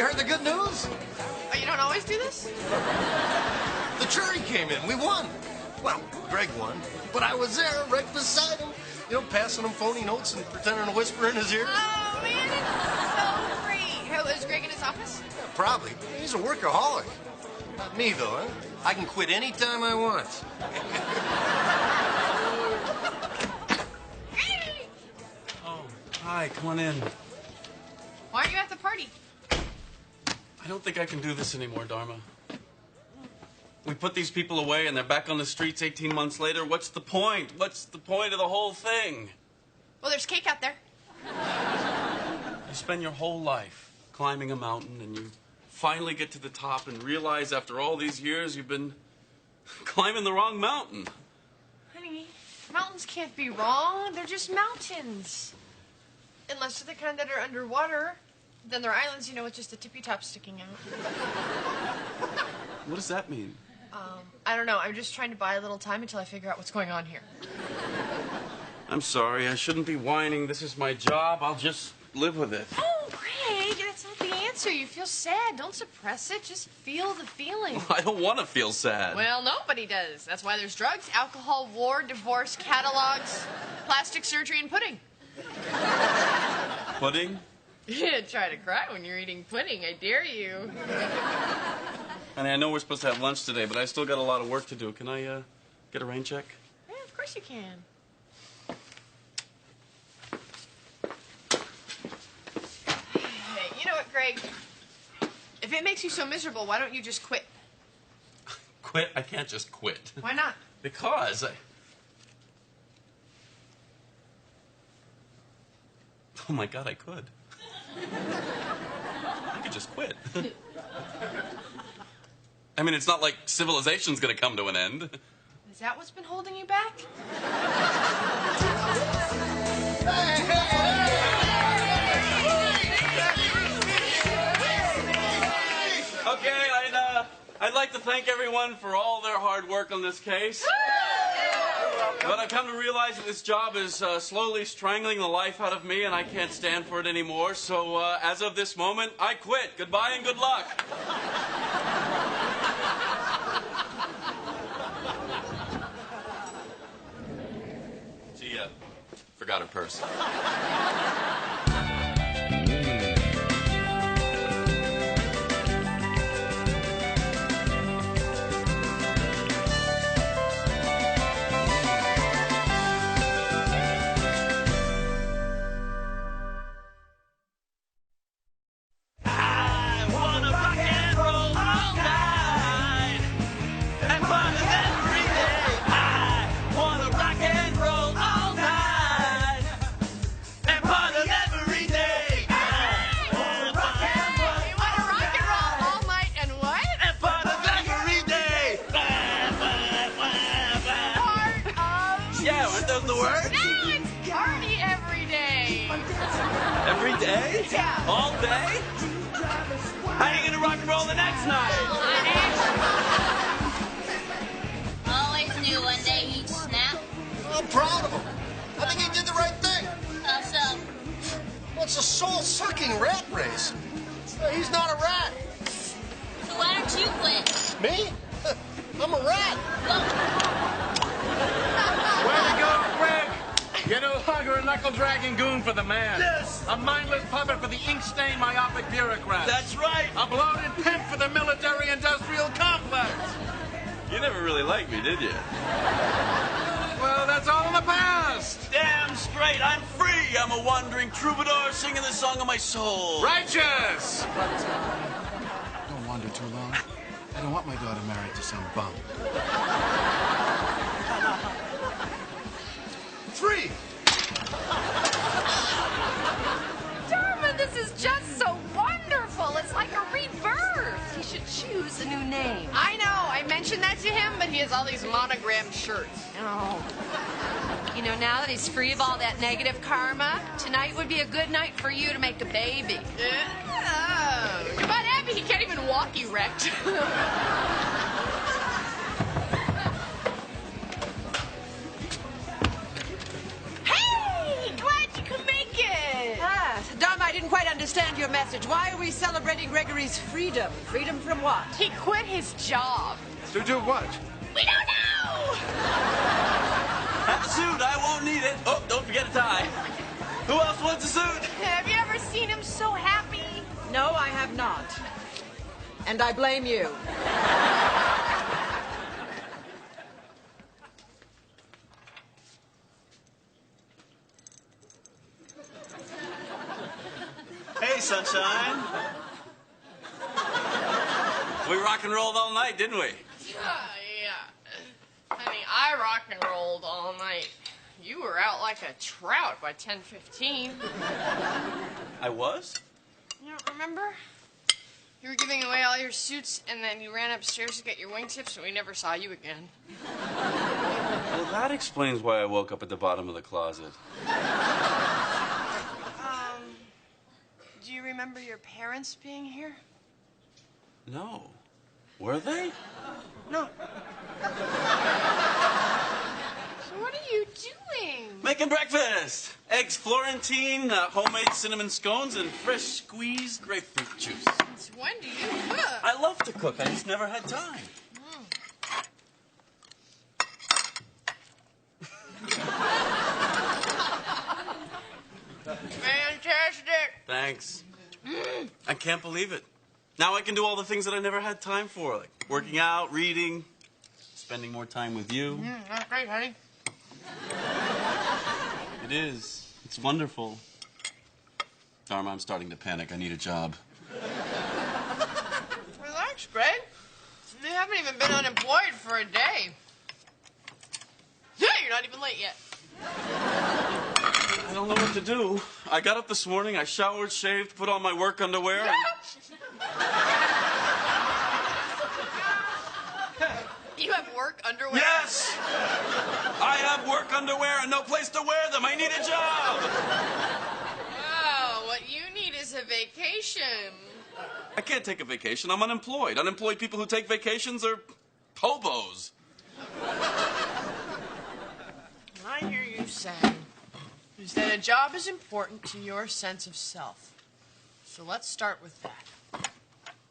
you heard the good news? Oh, you don't always do this? The jury came in. We won. Well, Greg won, but I was there right beside him, you know, passing him phony notes and pretending to whisper in his ear. Oh, man, it's so great. How, is Greg in his office? Yeah, probably. He's a workaholic. Not me, though, huh? I can quit any time I want. Oh, hi, come on in. Why aren't you at the party? I don't think I can do this anymore, Dharma. We put these people away and they're back on the streets 18 months later. What's the point? What's the point of the whole thing? Well, there's cake out there. You spend your whole life climbing a mountain and you finally get to the top and realize after all these years you've been climbing the wrong mountain. Honey, mountains can't be wrong. They're just mountains. Unless they're the kind that are underwater. Then they're islands, you know, with just the tippy top sticking out. What does that mean? I don't know. I'm just trying to buy a little time until I figure out what's going on here. I'm sorry. I shouldn't be whining. This is my job. I'll just live with it. Oh, Greg, that's not the answer. You feel sad. Don't suppress it. Just feel the feeling. I don't want to feel sad. Well, nobody does. That's why there's drugs, alcohol, war, divorce, catalogs, plastic surgery, and pudding. Pudding? You try to cry when you're eating pudding. I dare you. Honey, I know we're supposed to have lunch today, but I still got a lot of work to do. Can I get a rain check? Yeah, of course you can. Hey, you know what, Greg? If it makes you so miserable, why don't you just quit? Quit? I can't just quit. Why not? Because Oh, my God, I could. I could just quit. I mean, it's not like civilization's gonna come to an end. Is that what's been holding you back? Okay, I'd like to thank everyone for all their hard work on this case. But I've come to realize that this job is slowly strangling the life out of me, and I can't stand for it anymore. So as of this moment, I quit. Goodbye and good luck. She forgot her purse. Every day? Yeah. All day? How are you going to rock and roll the next night? Always knew one day he'd snap. I'm proud of him. I think he did the right thing. How so? Well, it's a soul-sucking rat race. He's not a rat. So why don't you quit? Me? I'm a rat. Way to go, Greg! You're no longer a knuckle-dragging goon for the man. Yes! A mindless puppet for the ink-stained myopic bureaucrat. That's right! A bloated pimp for the military-industrial complex. You never really liked me, did you? Well, that's all in the past. Damn straight, I'm free! I'm a wandering troubadour singing the song of my soul. Righteous! Don't wander too long. I don't want my daughter married to some bum. Free! Dharma, this is just so wonderful. It's like a rebirth. He should choose a new name. I know. I mentioned that to him, but he has all these monogrammed shirts. Oh. You know, now that he's free of all that negative karma, tonight would be a good night for you to make a baby. Come on, Abby. He can't even walk erect. Hey! Glad you could make it. Dharma, I didn't quite understand understand your message. Why are we celebrating Gregory's freedom? Freedom from what? He quit his job. To do what? We don't know! Have a suit. I won't need it. Oh, don't forget a tie. Who else wants a suit? Have you ever seen him so happy? No, I have not. And I blame you. Hey, sunshine. We rock and rolled all night, didn't we? Yeah. Honey, I rock and rolled all night. You were out like a trout by 10:15. I was? You don't remember? You were giving away all your suits, and then you ran upstairs to get your wingtips, and we never saw you again. Well, that explains why I woke up at the bottom of the closet. Do you remember your parents being here? No. Were they? No. So what are you doing? Making breakfast. Eggs Florentine, homemade cinnamon scones, and fresh squeezed grapefruit juice. Since when do you cook? I love to cook. I just never had time. Fantastic. Thanks. I can't believe it. Now I can do all the things that I never had time for, like working out, reading, spending more time with you. That's great, honey. It is. It's wonderful. Dharma, I'm starting to panic. I need a job. Relax, Greg. You haven't even been unemployed for a day. Yeah, you're not even late yet. I don't know what to do. I got up this morning, I showered, shaved, put on my work underwear, and... You have work underwear? Yes! I have work underwear and no place to wear them. I need a job! Oh, what you need is a vacation. I can't take a vacation. I'm unemployed. Unemployed people who take vacations are hobos. I hear you saying is that a job is important to your sense of self. So let's start with that.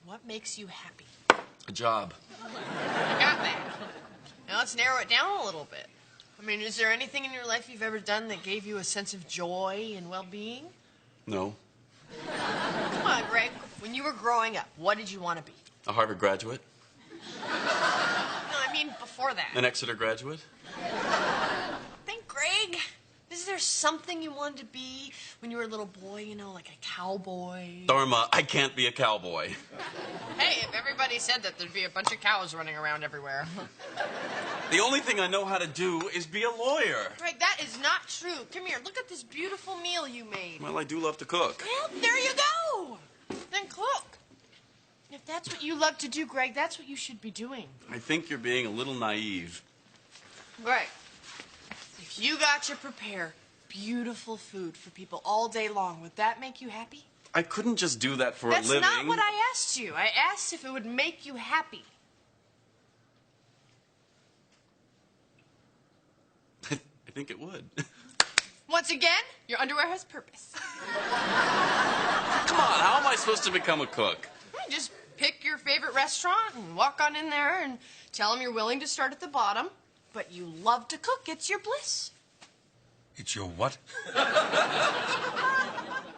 What makes you happy? A job. I got that. Now let's narrow it down a little bit. I mean, is there anything in your life you've ever done that gave you a sense of joy and well-being? No. Come on, Greg. When you were growing up, what did you want to be? A Harvard graduate. No, I mean before that. An Exeter graduate. Think, Greg. Is there something you wanted to be when you were a little boy, you know, like a cowboy? Dharma, I can't be a cowboy. Hey, if everybody said that, there'd be a bunch of cows running around everywhere. The only thing I know how to do is be a lawyer. Greg, that is not true. Come here, look at this beautiful meal you made. Well, I do love to cook. Well, there you go. Then cook. If that's what you love to do, Greg, that's what you should be doing. I think you're being a little naive. Greg, if you got to prepare beautiful food for people all day long, would that make you happy? I couldn't just do that for a living. That's not what I asked you. I asked if it would make you happy. I think it would. Once again, your underwear has purpose. Come on, how am I supposed to become a cook? Just pick your favorite restaurant and walk on in there and tell them you're willing to start at the bottom, but you love to cook. It's your bliss. It's your what?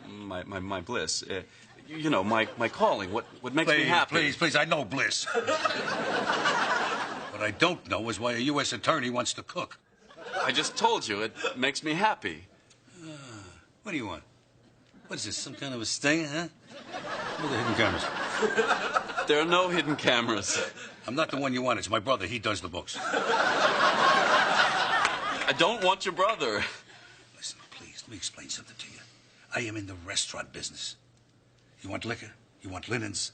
My bliss. You know, my calling. What makes me happy. Please, I know bliss. What I don't know is why a U.S. attorney wants to cook. I just told you, it makes me happy. What do you want? What is this, some kind of a sting, huh? Look at the hidden cameras. There are no hidden cameras. I'm not the one you want. It's my brother. He does the books. I don't want your brother. Listen, please, let me explain something to you. I am in the restaurant business. You want liquor? You want linens?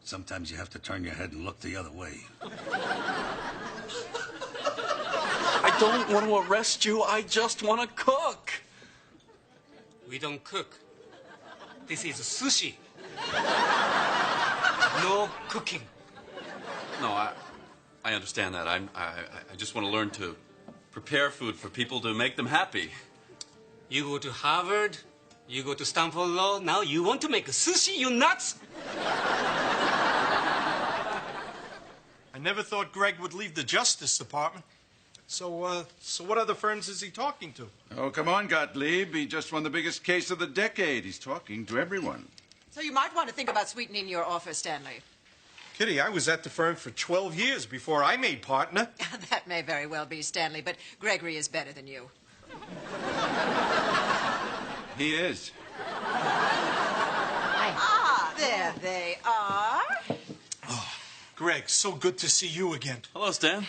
Sometimes you have to turn your head and look the other way. I don't want to arrest you. I just want to cook. We don't cook. This is sushi. No cooking. No, I understand that. I just want to learn to prepare food for people to make them happy. You go to Harvard, You go to Stanford Law, now you want to make sushi, you nuts? I never thought Greg would leave the Justice Department. So what other firms is he talking to? Oh, come on, Gottlieb. He just won the biggest case of the decade. He's talking to everyone. So you might want to think about sweetening your offer, Stanley. Kitty, I was at the firm for 12 years before I made partner. That may very well be, Stanley, but Gregory is better than you. He is. Ah, there they are. Oh, Greg, so good to see you again. Hello, Stan.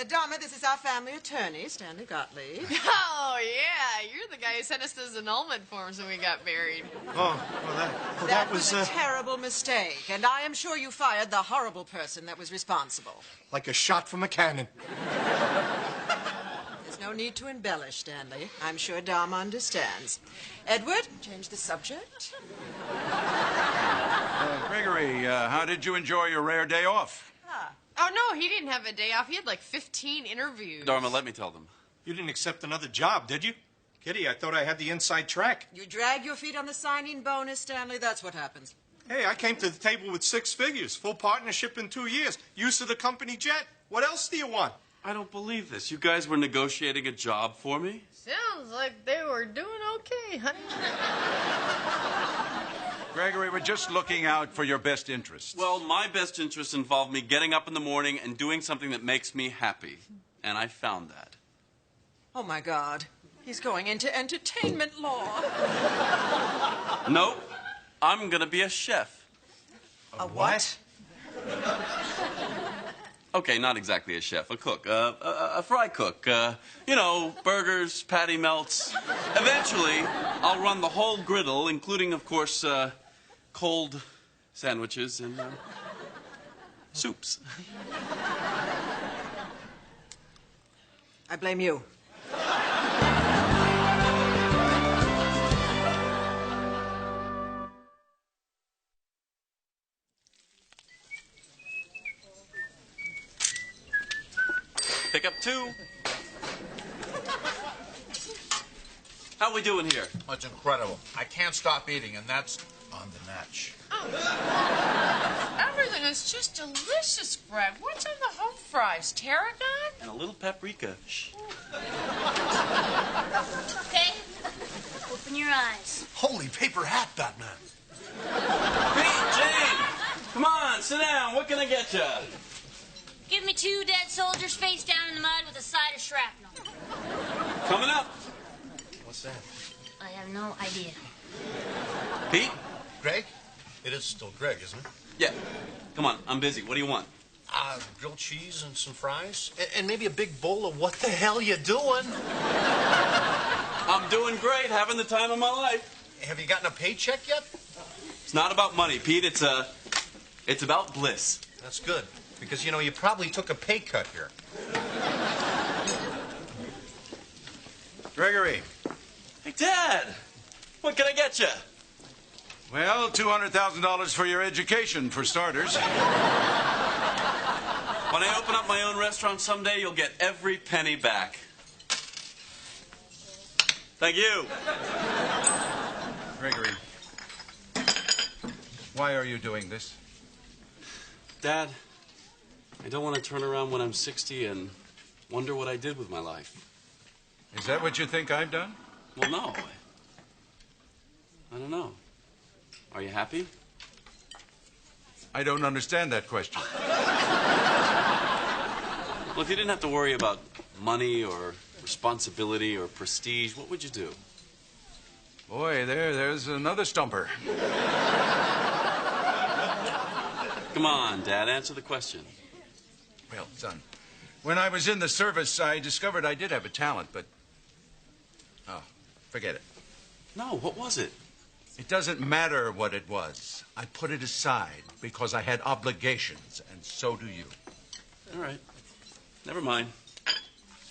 Dharma, this is our family attorney, Stanley Gottlieb. Oh, yeah. You're the guy who sent us those annulment forms when we got married. Oh, well, that was a terrible mistake, and I am sure you fired the horrible person that was responsible. like a shot from a cannon. There's no need to embellish, Stanley. I'm sure Dharma understands. Edward, change the subject. Gregory, how did you enjoy your rare day off? Oh, no, he didn't have a day off. He had like 15 interviews. Dharma, let me tell them. You didn't accept another job, did you? Kitty, I thought I had the inside track. You drag your feet on the signing bonus, Stanley. That's what happens. Hey, I came to the table with 6 figures, full partnership in 2 years, use of the company jet. What else do you want? I don't believe this. You guys were negotiating a job for me? Sounds like they were doing okay, honey. Gregory, we're just looking out for your best interests. Well, my best interests involve me getting up in the morning and doing something that makes me happy. And I found that. Oh, my God. He's going into entertainment law. No, I'm going to be a chef. A what? Okay, not exactly a chef, a cook, a fry cook. You know, burgers, patty melts. Eventually, I'll run the whole griddle, including, of course, cold sandwiches and soups. I blame you. Pick up 2. How we doing here? Oh, it's incredible. I can't stop eating, and that's on the natch. Everything is just delicious, Greg. What's in the home fries? Tarragon? And a little paprika. Shh. Okay? Open your eyes. Holy paper hat, Batman. Pete, Jane, come on, sit down. What can I get you? Give me 2 dead soldiers face down in the mud with a side of shrapnel. Coming up. What's that? I have no idea. Pete? Greg? It is still Greg, isn't it? Yeah. Come on, I'm busy. What do you want? Grilled cheese and some fries. And maybe a big bowl of what the hell you doing? I'm doing great, having the time of my life. Have you gotten a paycheck yet? It's not about money, Pete. It's about bliss. That's good. Because, you know, you probably took a pay cut here. Gregory. Hey, Dad. What can I get you? Well, $200,000 for your education, for starters. When I open up my own restaurant someday, you'll get every penny back. Thank you. Gregory, why are you doing this? Dad, I don't want to turn around when I'm 60 and wonder what I did with my life. Is that what you think I've done? Well, no. I don't know. Are you happy? I don't understand that question. Well, if you didn't have to worry about money or responsibility or prestige, what would you do? Boy, there's another stumper. Come on, Dad, answer the question. Well, son, when I was in the service, I discovered I did have a talent, but... Oh, forget it. No, what was it? It doesn't matter what it was. I put it aside because I had obligations, and so do you. All right. Never mind.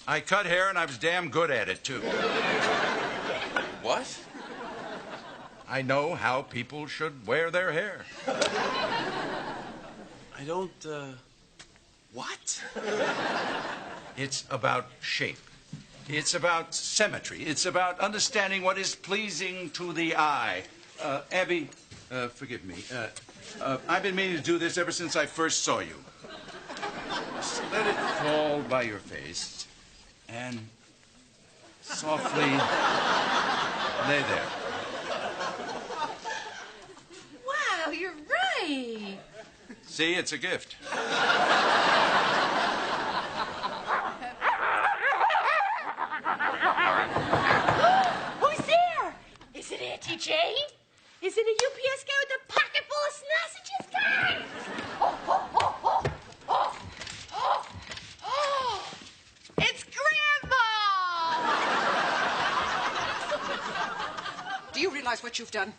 I cut hair, and I was damn good at it, too. What? I know how people should wear their hair. I don't, What? It's about shape. It's about symmetry. It's about understanding what is pleasing to the eye. Abby, forgive me. I've been meaning to do this ever since I first saw you. Just let it fall by your face and softly lay there. Wow, you're right. See, it's a gift. Who's there? Is it Auntie Jane? Is it a UPS guy with a pocket full of sausages, guys? Oh, it's Grandma! Do you realize what you've done?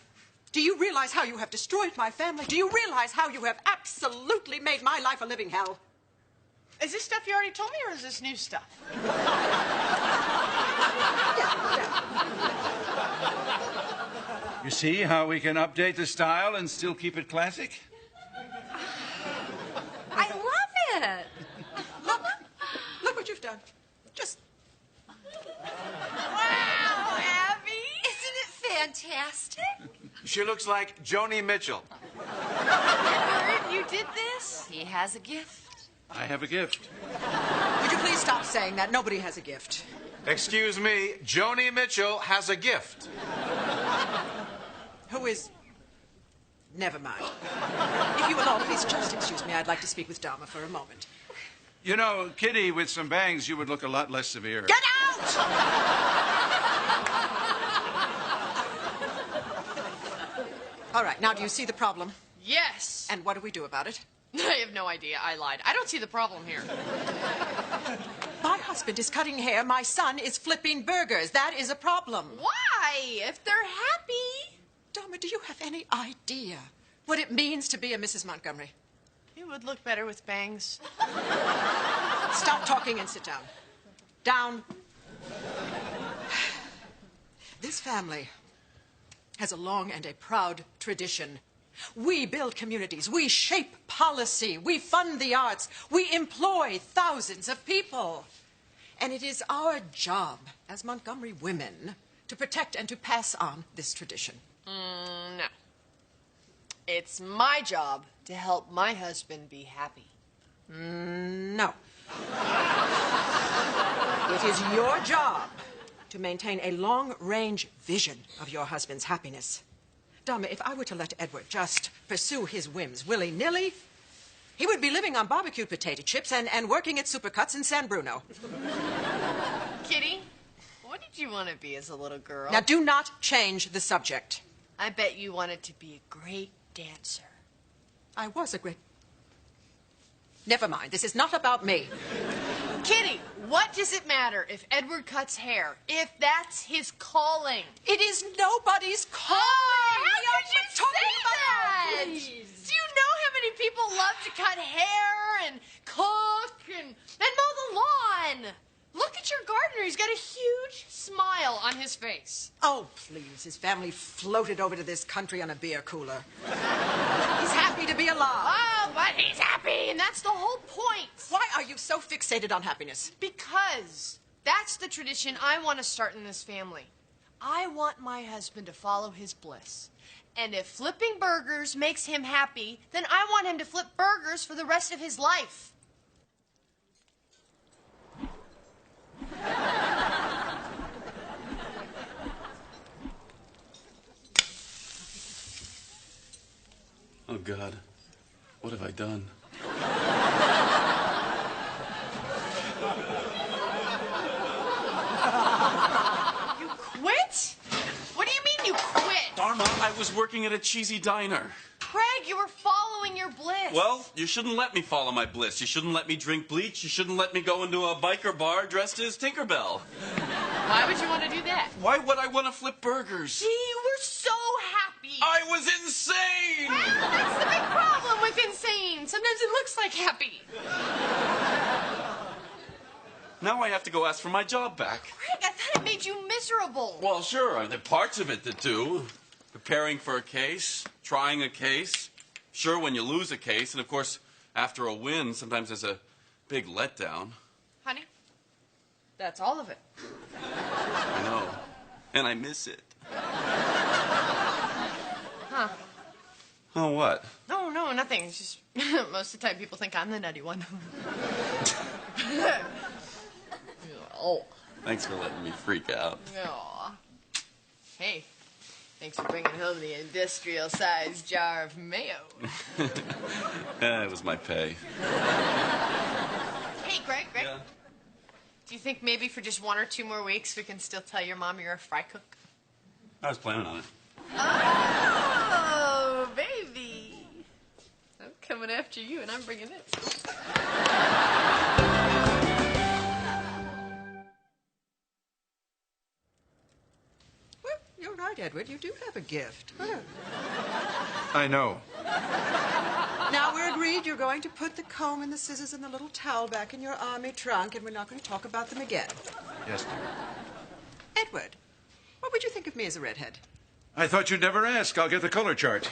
Do you realize how you have destroyed my family? Do you realize how you have absolutely made my life a living hell? Is this stuff you already told me, or is this new stuff? You see how we can update the style and still keep it classic? I love it. Look what you've done. Just... Wow, Abby. Isn't it fantastic? She looks like Joni Mitchell. Edward, you did this? He has a gift. I have a gift. Would you please stop saying that? Nobody has a gift. Excuse me, Joni Mitchell has a gift. Who is... Never mind. If you will all please just excuse me, I'd like to speak with Dharma for a moment. You know, Kitty, with some bangs, you would look a lot less severe. Get out! All right, now do you see the problem? Yes. And what do we do about it? I have no idea. I lied. I don't see the problem here. My husband is cutting hair. My son is flipping burgers. That is a problem. Why? If they're happy. Dharma, do you have any idea what it means to be a Mrs. Montgomery? You would look better with bangs. Stop talking and sit down. Down. This family has a long and a proud tradition. We build communities. We shape policy. We fund the arts. We employ thousands of people. And it is our job as Montgomery women to protect and to pass on this tradition. No. It's my job to help my husband be happy. No. It is your job to maintain a long-range vision of your husband's happiness. Dharma, if I were to let Edward just pursue his whims willy-nilly, he would be living on barbecued potato chips and working at Supercuts in San Bruno. Kitty, what did you want to be as a little girl? Now, do not change the subject. I bet you wanted to be a great dancer. I was a great... Never mind. This is not about me. Kitty, what does it matter if Edward cuts hair, if that's his calling? It is nobody's calling. How could you say that? Do you know how many people love to cut hair and cook and mow the lawn? Look at your gardener. He's got a huge smile on his face. Oh, please. His family floated over to this country on a beer cooler. He's happy to be alive. Oh, but he's happy, and that's the whole point. Why are you so fixated on happiness? Because that's the tradition I want to start in this family. I want my husband to follow his bliss. And if flipping burgers makes him happy, then I want him to flip burgers for the rest of his life. Oh, God. What have I done? You quit? What do you mean you quit? Dharma, I was working at a cheesy diner. Craig, you were following your bliss. Well, you shouldn't let me follow my bliss. You shouldn't let me drink bleach. You shouldn't let me go into a biker bar dressed as Tinkerbell. Why would you want to do that? Why would I want to flip burgers? See, you were so happy. I was insane! Well, that's the big problem with insane. Sometimes it looks like happy. Now I have to go ask for my job back. Craig, I thought it made you miserable. Well, sure, there are parts of it that do. Preparing for a case, trying a case. Sure, when you lose a case, and of course, after a win, sometimes there's a big letdown. Honey, That's all of it. I know. And I miss it. Huh. Oh, what? No, nothing. It's just most of the time people think I'm the nutty one. Oh. Thanks for letting me freak out. Aw. Hey, thanks for bringing home the industrial-sized jar of mayo. It was my pay. Hey, Greg. Yeah? Do you think maybe for just 1 or 2 more weeks we can still tell your mom you're a fry cook? I was planning on it. Oh, baby. I'm coming after you, and I'm bringing this. Well, you're right, Edward. You do have a gift. I know. Now, we're agreed you're going to put the comb and the scissors and the little towel back in your army trunk, and we're not going to talk about them again. Yes, dear. Edward, what would you think of me as a redhead? I thought you'd never ask. I'll get the color chart.